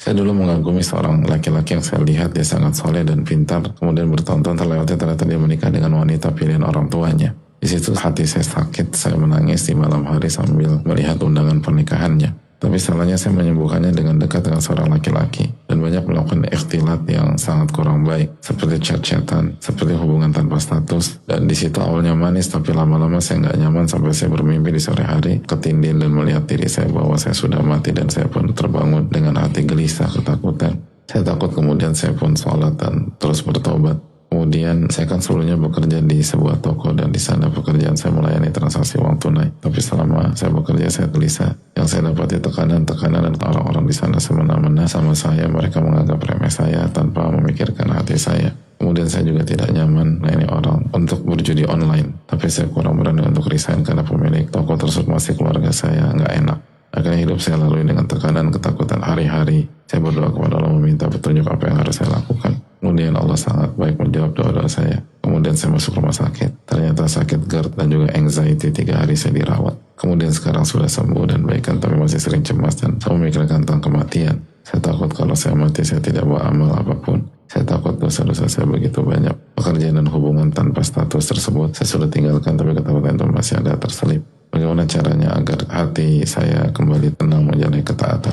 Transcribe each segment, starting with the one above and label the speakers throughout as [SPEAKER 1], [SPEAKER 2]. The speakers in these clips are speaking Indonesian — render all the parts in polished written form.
[SPEAKER 1] Saya dulu mengagumi seorang laki-laki yang saya lihat dia sangat soleh dan pintar, kemudian bertahun-tahun terlewati ternyata dia menikah dengan wanita pilihan orang tuanya. Di situ hati saya sakit, saya menangis di malam hari sambil melihat undangan pernikahannya. Tapi salahnya saya menyembuhkannya dengan dekat dengan seorang laki-laki dan banyak melakukan ikhtilat yang sangat kurang baik, seperti chat-chatan, seperti hubungan tanpa status. Dan di situ awalnya manis, tapi lama-lama saya nggak nyaman sampai saya bermimpi di sore hari, ketindih dan melihat diri saya bahwa saya sudah mati dan saya pun terbangun dengan hati gelisah, ketakutan. Saya takut, kemudian saya pun sholat dan terus bertobat. Kemudian saya kan sebelumnya bekerja di sebuah toko dan di sana pekerjaan saya melayani transaksi uang tunai. Tapi selama saya bekerja saya gelisah. Yang saya dapati tekanan dan orang-orang di sana semena-mena sama saya. Mereka menganggap remeh saya tanpa memikirkan hati saya. Kemudian saya juga tidak nyaman melayani orang untuk berjudi online. Tapi saya kurang berani untuk resign karena pemilik toko tersebut masih keluarga saya, nggak enak. Akhirnya hidup saya lalui dengan tekanan, ketakutan hari-hari. Saya berdoa kepada Allah meminta petunjuk apa yang harus saya lakukan. Kemudian Allah sangat baik menjawab doa-doa saya. Kemudian saya masuk rumah sakit. Ternyata sakit GERD dan juga anxiety, 3 hari saya dirawat. Kemudian sekarang sudah sembuh dan baikan, tapi masih sering cemas dan saya memikirkan tentang kematian. Saya takut kalau saya mati saya tidak bawa amal apapun. Saya takut dosa-dosa saya begitu banyak. Pekerjaan dan hubungan tanpa status tersebut saya sudah tinggalkan, tapi ketakutan itu masih ada terselip. Bagaimana caranya agar hati saya kembali tenang menjalani ketaatan?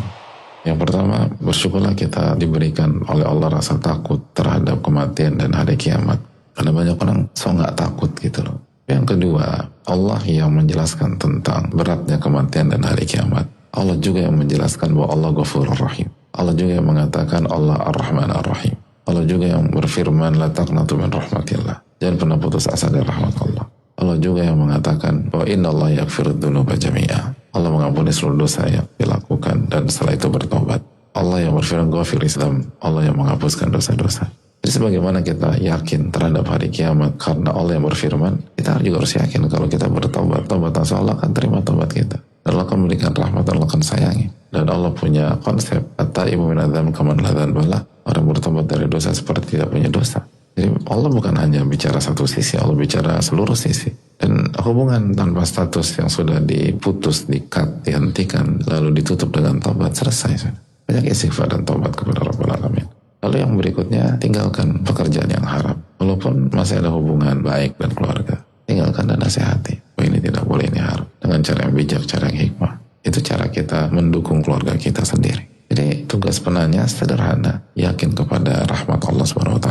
[SPEAKER 1] Yang pertama, bersyukurlah kita diberikan oleh Allah rasa takut terhadap kematian dan hari kiamat. Karena banyak orang nggak takut gitu loh. Yang kedua, Allah yang menjelaskan tentang beratnya kematian dan hari kiamat. Allah juga yang menjelaskan bahwa Allah Ghafurur Rahim. Allah juga yang mengatakan Allah Ar-Rahman Ar-Rahim. Allah juga yang berfirman, la taqnatu min rahmatillah. Jangan pernah putus asa dari rahmat Allah. Allah juga yang mengatakan bahwa innallaha yaghfirud dzunuba jami'a. Allah mengampuni seluruh dosa yang dilakukan dan setelah itu bertobat. Allah yang berfirman ghafir Islam. Allah yang menghapuskan dosa-dosa. Jadi sebagaimana kita yakin terhadap hari kiamat karena Allah yang berfirman, kita juga harus yakin kalau kita bertobat, tobat Allah akan terima tobat kita. Dan Allah akan memberikan rahmat dan Allah akan sayangi. Dan Allah punya konsep at-taibu min adzam kaman la dzanba. Orang bertobat dari dosa seperti tidak punya dosa. Jadi Allah bukan hanya bicara satu sisi, Allah bicara seluruh sisi. Dan hubungan tanpa status yang sudah diputus, di-cut, dihentikan, lalu ditutup dengan tobat, selesai. Banyak istighfar dan tobat kepada Rabbul Alamin. Lalu yang berikutnya, tinggalkan pekerjaan yang haram. Walaupun masih ada hubungan baik dan keluarga, tinggalkan dan nasihati. Oh, ini tidak boleh, ini haram. Dengan cara yang bijak, cara yang hikmah. Itu cara kita mendukung keluarga kita sendiri. Jadi tugas penanya sederhana, yakin kepada rahmat Allah SWT,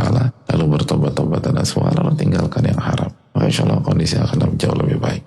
[SPEAKER 1] lalu bertobat-tobat dan aswa, lalu tinggalkan yang haram. Maka insya Allah kondisi akan jauh lebih baik.